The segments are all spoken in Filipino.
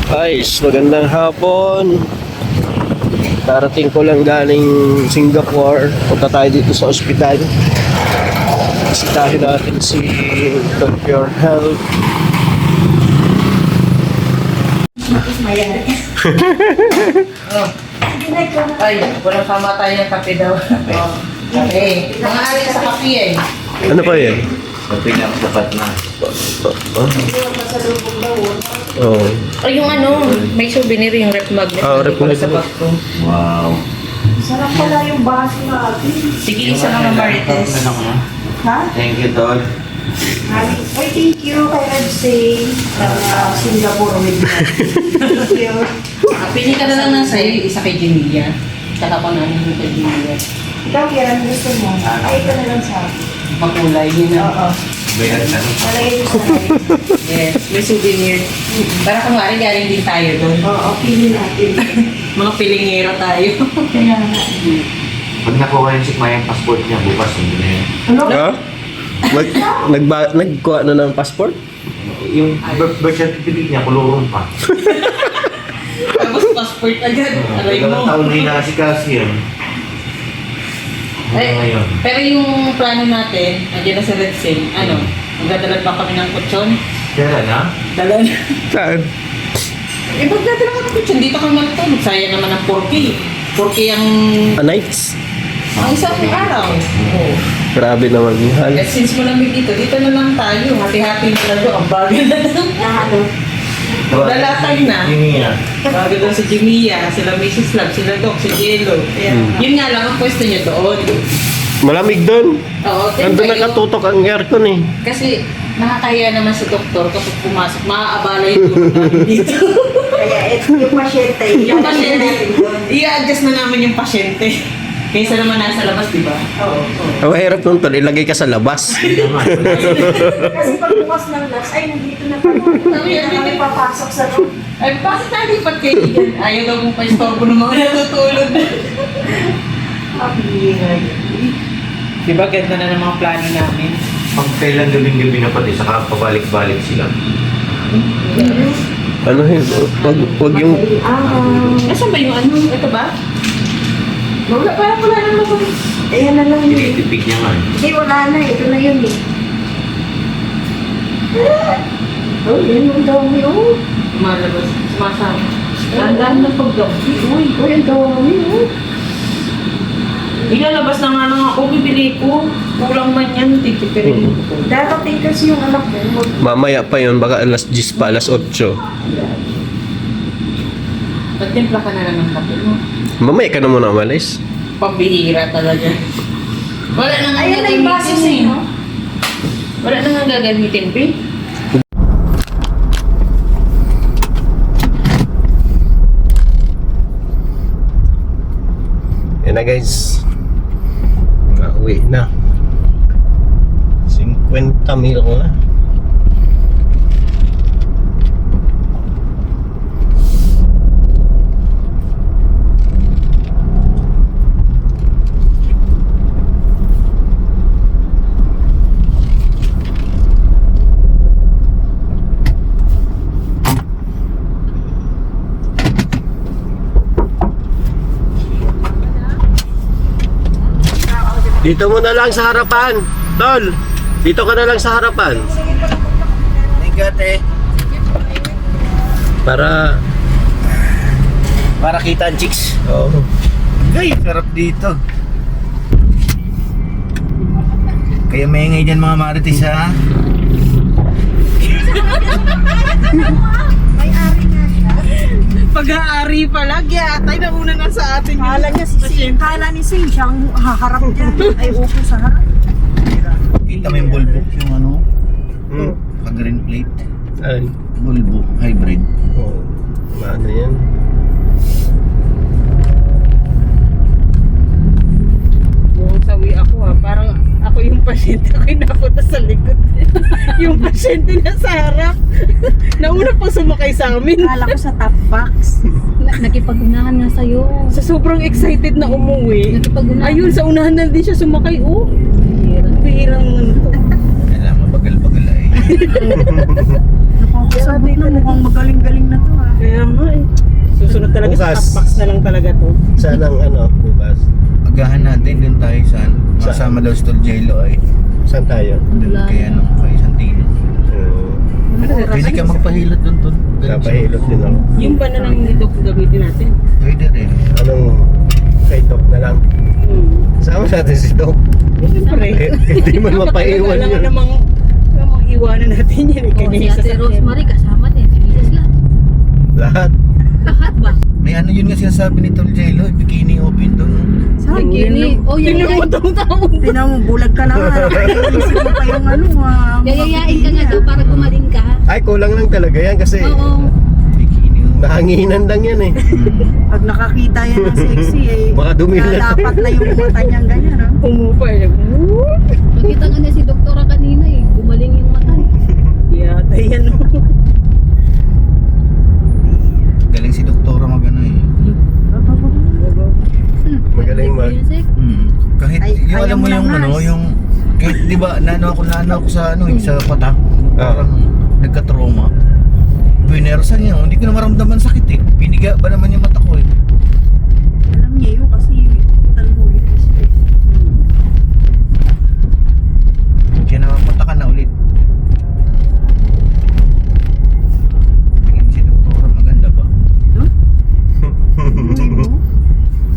Guys, magandang hapon. Darating ko lang galing Singapore. Punta tayo dito sa ospital. Bisitahin natin si Dr. Health. Ay, walang kamatay ng kape daw. Kape. Mga ari sa kape eh. Ano pa yan? Kape na dapat na. Oh. O yung ano, may souvenir yung rep magnet. Rep magnet. Sa bag ko. Wow. Sarap pala yung baso natin. Sige, isa lang ang Marites. Ha? Thank you, Tol. Ay, thank you kay Redsay ng Singapore with me. Thank you. Pili ka na lang ng sayo, isa kay Jemilia. Saka pa namin yung kay Jemilia. Ikaw, Kiran, gusto mo? Ay, ito na lang sa akin. Makulay, yun na. Oo. Bayan na. Malagay ko sa akin. Yes, may souvenir. Para kung maaari, galing din tayo doon. Oo, pili natin. Mga pilingero tayo. Kaya nga. Pag nakuha yung si Maya ang passport niya, bukas hindi na yun. Ano? Ha? Nagkuha na ng passport? Yung birth certificate niya, kulurong pa. Tapos passport agad. Aray Dalawang mo. taon na inaasikasi yan. Ngayon. Pero yung plano natin, nandiyan na sa Red Sea, ano, magdadala pa kami ng kutsyon. Kaya na? Dala na. Saan? Eh, magdadala kami ng kutsyon. Dito kami matutulog. Sayang naman ang 4K. 4K ang Nights? isang araw. Oo. Grabe naman yung hal. Eh, since malamig dito na lang tayo. Hati-hati na lang doon. Ang bagal na lang. Ano? Lalatag na. Yung niya. Bago doon si Jimia, sila Mrs. Love, sila Doc, si Jello. Yun nga lang ang pwesto niyo doon. Malamig doon. Oo, Nandun nakatutok ang aircon eh. Kasi nakakahiya naman sa doktor kapag pumasok, maaabala yung tulog namin dito. Kaya yung pasyente. Yung pasyente, natin doon. i-adjust na namin yung pasyente. Kaysa naman nasa labas, di ba? Oo. Ang hirap nun tol, ilagay ka sa labas. Hindi naman. Kasi pag bukas ng glass, ay, nandito na pa. Hindi na kami papasok sa room. Ay, bakit nalipat kayo dyan? Ayaw daw mong pa-istorbo ng mga natutulog. Di ba ganda na ng mga plano namin? Pag kailan gabing-gabi na pati, saka pabalik-balik sila. Ano yun? Wag yung... Nasaan ba yung ano? Ito ba? Wala, parang wala naman ako. Ayan na lang yun. Tinitipid niya nga. Hindi, wala na. Ito na yun eh. Oh, yun yung dami. Oh. Malabas, sumasama. Tandaan na pag-gabi. Uy, ang dami. Oh. Ilalabas na nga lang ako, bibili ko. Kulang man yan, tikipirin ko. Darating kasi yung anak mo. Mamaya pa yun, baka alas 10 pa, alas 8. Pagtimpla ka na lang ng kape mo. Mamaya ka na muna umalis. Pambihira talaga. Wala na nga Ayan na yung baso gagamitin eh. sa'yo. Wala na nga gagamitin, Pi. Yan na guys. Nauwi na. 50 mil na. Dito mo na lang sa harapan. Tol, dito ka na lang sa harapan. Ate. Para Kita ang chicks. oh, Ay, sarap dito. Kaya maingay dyan mga marites ha. May-ari nga siya. Pag-aari pala, gyatay na una na sa atin. Kala niya kala ni Sing siyang haharap dyan. Ay, upo sa harap. Kita mo yung bulbok yung ano, hmm, pag-green plate. ay, Bulbo, hybrid. oh, ano yan? Buong sawi ako ha, parang ako yung pasyente ko yung napunta sa likod. Yung pasyente na sa harap. Nauna pa sumakay sa amin. Kala ko sa top box. Nakipag-unahan nga sa'yo. Sa sobrang excited na umuwi. Nakipag-unahan. Ayun, sa unahan na din siya sumakay. Oh, bihirang mundo. Kailangan mabagal-bagal ay. Nakakasabot na mukhang magaling-galing na to ha. Kaya Sana Bukas. sa box na lang talaga to. Saan ang bukas? Agahan natin doon tayo saan. Masama daw si Tol Jello ay Saan tayo? doon kay kay Santino. Pwede ka magpahilot doon Tol. Napahilot din ako. Yung ba na lang nito kung gamitin natin? Pwede rin. Anong kay Doc na lang? Sama natin si Doc. Siyempre. Hindi man mapaiwan Alam yun. namang iwanan natin yan. Oh, si Ate Rosemary kasama din. Pinilis lang. Lahat. Lahat ba? May ano yun nga sinasabi ni Tol Jello, bikini open doon. No? Saan? Bikini. Oh, Tingnan mo yayayain. itong tao. Tinan mo, bulag ka na nga. Isip mo pa yung Yayayain ka nga doon para gumaling ka. Ay, kulang lang talaga yan kasi Oo. Bikini open. nahanginan lang yan eh. Pag nakakita yan ng sexy Baka dumilat. lalapat na yung mata niyang ganyan. Ha? Umupa niya. Nakita nga niya si Doktora kanina eh. Gumaling yung mata eh. Yata yan. Galing si Doktora magano eh. Magaling mag... Music. Kahit Ay, yung ayaw alam mo mo ng yung nurse. yung kahit di ba nano ako sa sa patak. Parang nagka-trauma. Binersan niya, hindi ko na maramdaman sakit eh. Piniga ba naman yung mata ko eh. Alam niya yun kasi talbulit kasi. Kaya naman patakan na ulit. Tingin si Doktora maganda ba?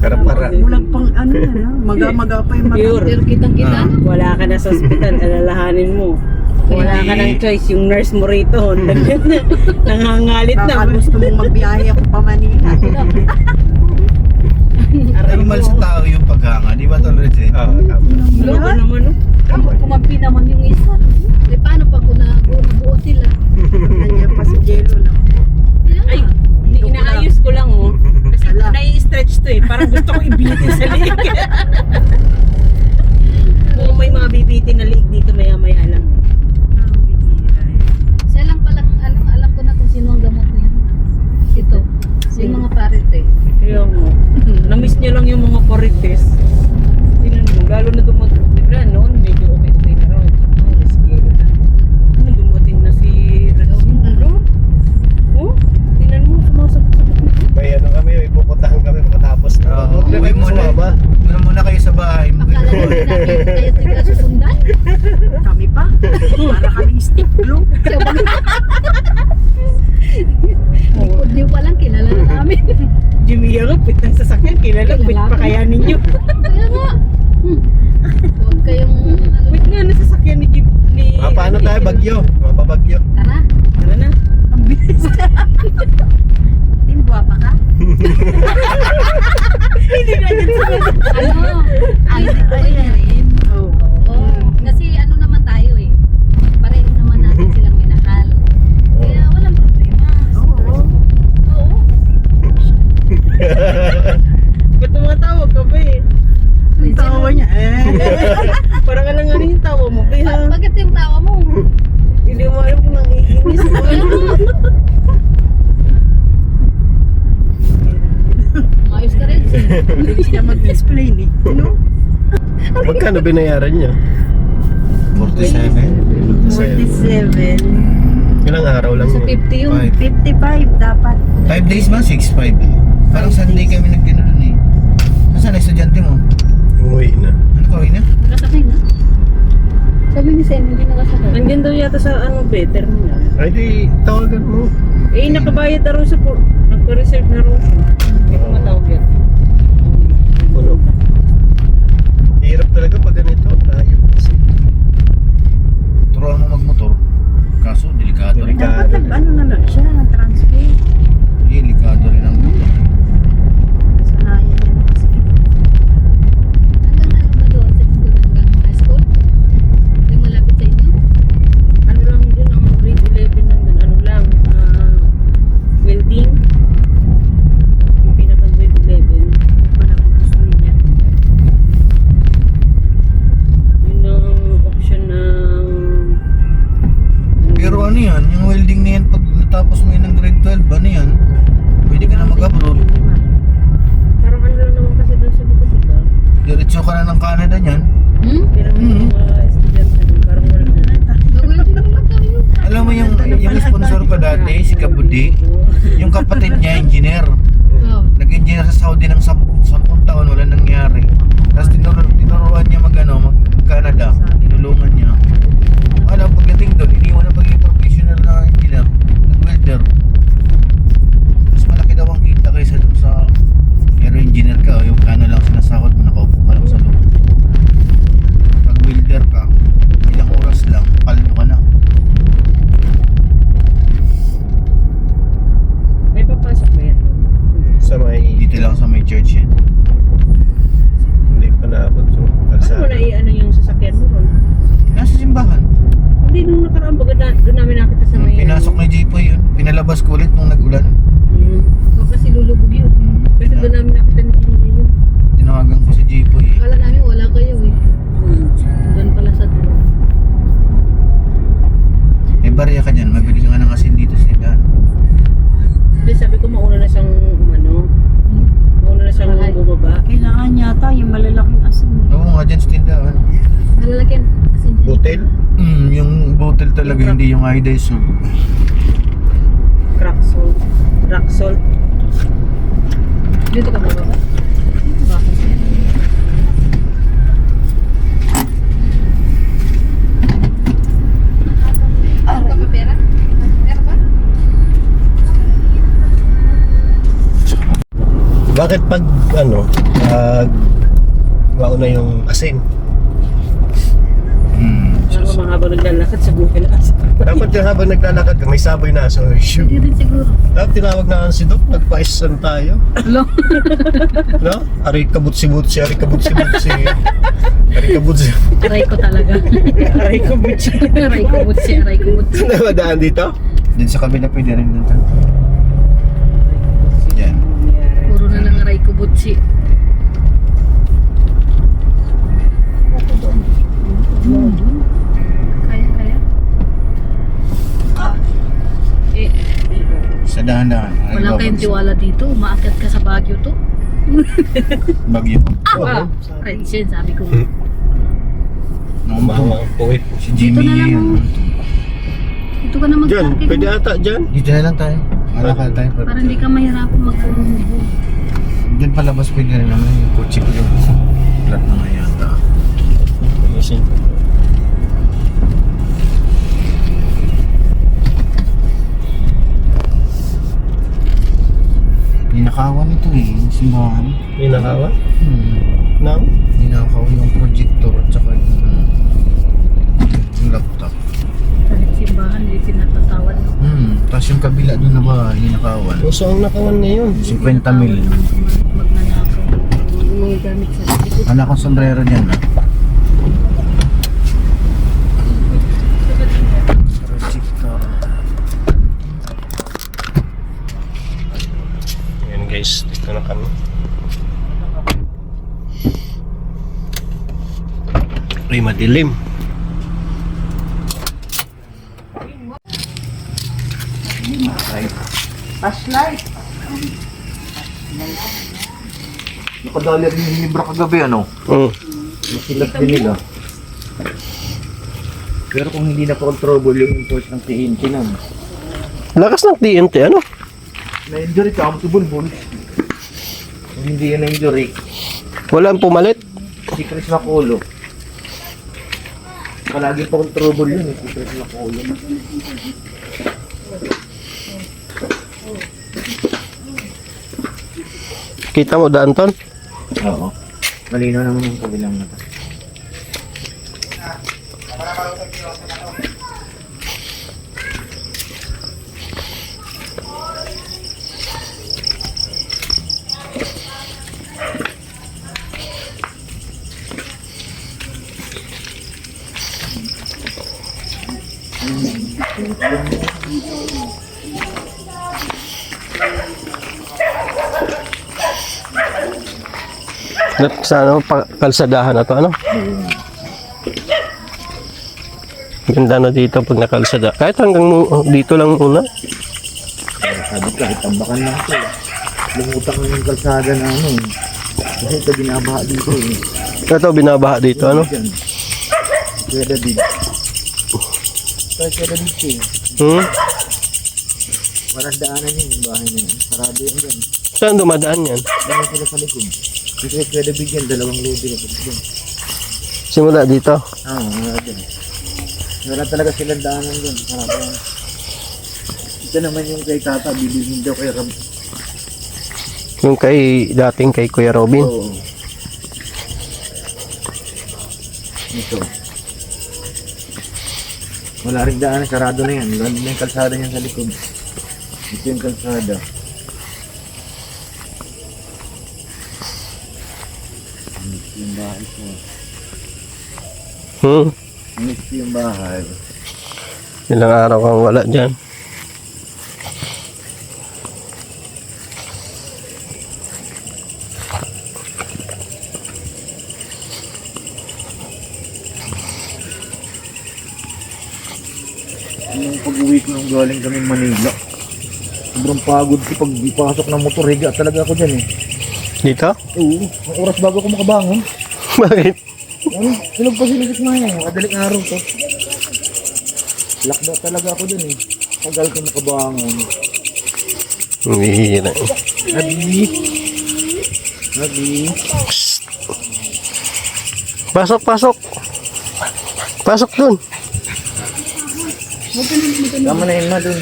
Para-para. Bulag pang ano yan ha? Maga-maga pa yung mata. Pure. Pero kitang-kita na. Wala ka na sa ospital, alalahanin mo. Wala ka ng choice, yung nurse mo rito. Nangangalit Baka na. gusto mong magbiyahe ako pa Manila. Normal sa tao yung paghanga, di ba Tol Regine? Oo, tama. Ano ba naman, no? Kumampi naman yung isa. Eh paano pag nabuo sila? Nandiyan pa si Jello na. Kaya Ay, nga. inaayos ko lang, oh. Kasi Ala. nai-stretch to eh. Parang gusto ko ibitin sa liig. Kung may mga bibitin na liig dito, maya-maya lang. Siya lang palang, alam ko na kung sino ang gamot niya. Ito. Yung mga parite. Kaya mo, na-miss niya lang yung mga parites. Tingnan mo, lalo na dumating. Diba noon, medyo okay na raw. Sige na. Dumating na si Rosino. Oh, tingnan mo, sumasagot-sagot na. May kami, may pupuntahan kami pagkatapos na. Oo, May sumama. Muna muna kayo sa bahay. Akala ko natin kayo tigla susundan. Kami pa. Para kaming stick glue. Siya ba? Likod niyo pa lang, kilala na namin. Jimmy Yagapit ng sasakyan, kilala, wait pa kaya ninyo. Kaya nga. Huwag kayong, Wait nga, nasa sasakyan ni Jim. Paano tayo? Bagyo. Mapabagyo. Tara. Tara na. Ang bilis. Timbuha pa ka? Hindi na agad sumagot. Ay rin. Oo. Oo. Kasi ano naman tayo eh. Pareho naman natin silang minahal. Kaya walang problema. Oo. Oo. Ba't tumatawag ka ba eh? Ang tawa niya. Parang alang ano yung tawa mo, ba ha? Bakit yung tawa mo? Hindi mo alam kung nangiinis mo. Maayos ka rin. Bilis niya mag-explain eh. Ano? Magkano binayaran niya? 47. 47. Ilang araw lang Sa yun. 50 yun. 55 dapat. 5 days ba? 6-5. Parang Sunday kami nagtinanon eh. Nasaan na estudyante mo? Umuwi na. Ano kawin na? Nakasakay na. Sabi ni Sen, hindi nakasakay. Nandiyan daw yata sa better na. Ay di, tawagan mo. Eh, nakabayad na raw sa nagpa-reserve na raw siya. Hindi ko matawag yan. Puno. Hirap talaga pag ganito. Layo kasi. Turuan mo magmotor. Kaso, delikado rin. Delikado. Dapat ano na lang siya, transfer. Delikado rin ang motor. Sanayan yan kasi. Hanggang ano ba doon sa school? Hanggang high school? Yung malapit sa inyo? Ano lang dun, ang grade 11 lang dun. Ano lang, welding. Yung pinaka-grade 11. Wala kong gusto niya. Yun ang option ng... Pero ano yan? Yung welding na yan, pag natapos mo yun ng grade 12, ano yan? Pwede ka na mag-abroad. Parang ano lang naman kasi dun sa likod, diba? Diretso ka na ng Canada niyan. Pero may mga estudyante dun, parang wala na. Mag-welding naman tayo. Alam mo yung sponsor ko dati, si Kabudi, yung kapatid niya, engineer. Oh. Pinalabas ko ulit nung nag-ulan. So, kasi lulubog yun. Kasi doon namin nakita ni Jimmy yun. Tinawagan ko si Jipoy eh. Akala namin wala kayo eh. Doon pala sa dulo. May barya ka dyan, mabili ka nga ng asin dito sa tindahan. Hindi, sabi ko mauna na siyang mauna na siyang bumaba. Kailangan yata yung malalaking asin. Oo nga dyan sa tindahan. Nalalagyan. Kasi Hotel? Yung bottle talaga, hindi yung iodized. Crack salt. Rock salt. dito ka bababa. Bakit? Ka pa pera? Pera ba? Bakit pag mauna yung asin? Mga mahaba naglalakad sa buhay na asin. Dapat yung habang naglalakad ka, may saboy na. So, shoot. Hindi rin siguro. Dapat tinawag na si Doc, nagpaisan tayo. Hello? No? Ari kabutsi-butsi, ari kabutsi-butsi. Ari kabutsi. Aray ko talaga. Aray ko, bitch. Aray ko butsi, aray ko butsi. Namadaan dito? Dyan sa kabila pwede rin dito. Yan. Puro na lang aray ko butsi. Kaya. Sa dahan-dahan. Wala kayong tiwala dito. Umaakyat ka sa Baguio to. Bagyo. Ah! Right, sin, sabi ko. Umawa ang puwit. Si Jimmy Dito na lang, yan. Dito ka na Diyan, mag-parking. pwede ata dyan. Dito na lang tayo. Alakal tayo. Para hindi ka mahirapan magpurumubo. Diyan palabas pwede rin naman yung kotse ko yung flat na nga yata. Asin. Ninakawan ito eh, yung simbahan. Ninakawa? Hmm. Nang? Ninakaw yung projector at saka yung laptop. Kahit simbahan, hindi pinatatawad. Tapos yung kabila doon na ba, ninakawan. Uso ang nakawan ngayon. 50 mil. Magnanakaw. Yung mga gamit sa likod. Anak kong sombrero dyan na. Projector. Ayan guys, dito na kami. Uy, madilim. Flashlight. Nakadali rin yung libra kagabi ano? Nasilat din nila. Pero kung hindi na controllable yung impulse ng TNT na. Lakas ng TNT, ano? Na-injury ka, si Bulbul. Kung hindi yan na-injury, Walang pumalit. si Chris Maculo. Palagi pa controllable yun si Chris Maculo. Kita mo daan ton? Oo. Malinaw naman yung kabilang mata. Sa ano, kalsadahan na to, ano? Ganda na dito pag nakalsada. Kahit hanggang dito lang muna. Sabi kahit tambakan lang ito. Lumutang na yung kalsada na ano. Kasi ito binabaha dito eh. Ito, binabaha dito, ano? Diyan. Kuya David. Kuya David eh. Walang daanan yun yung bahay na yun. Sarado yan dyan. Saan dumadaan yan? Dito sila sa likod. Kasi Kuya David yan, dalawang lodi na dyan. Simula dito. Wala dyan. Wala talaga silang daanan dyan. Sarado yan. Ito naman yung kay Tata, bibilhin daw kay Ram. Yung dating kay Kuya Robin. Oo. Ito. Wala rin daan, sarado na yan. Wala na yung kalsada niya sa likod. Ito yung kalsada. Ito yung bahay ko. Ito yung bahay. Ilang araw kang wala dyan. uwi ko nung galing kami Manila. Sobrang pagod ko pag ipasok ng motor. Higa talaga ako dyan eh. Dito? Oo, ang oras bago ako makabangon. Bakit? Ano? Silog pa sila sikmaya. Madaling araw to. Lakda talaga ako dyan eh. Tagal ko makabangon. Hihira. Abi. Abi. Pasok, pasok. Pasok dun. Tama na yun na dun.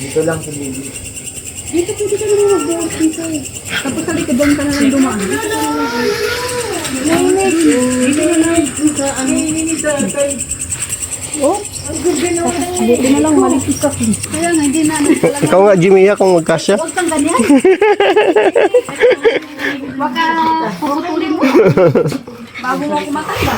Dito lang sa baby. Dito pwede ka naman mag-board dito. Tapos sa likod ka na lang dumaan. Dito na lang sa ano. Oh, dito na lang malikis ka. Kaya nga, hindi na ano talaga. Ikaw nga, Jimmy, kung magkasya. Huwag kang ganyan. Baka puputulin mo. Bago mo kumakanda.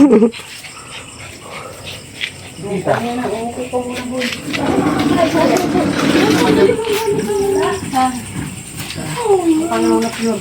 Pangunap yun.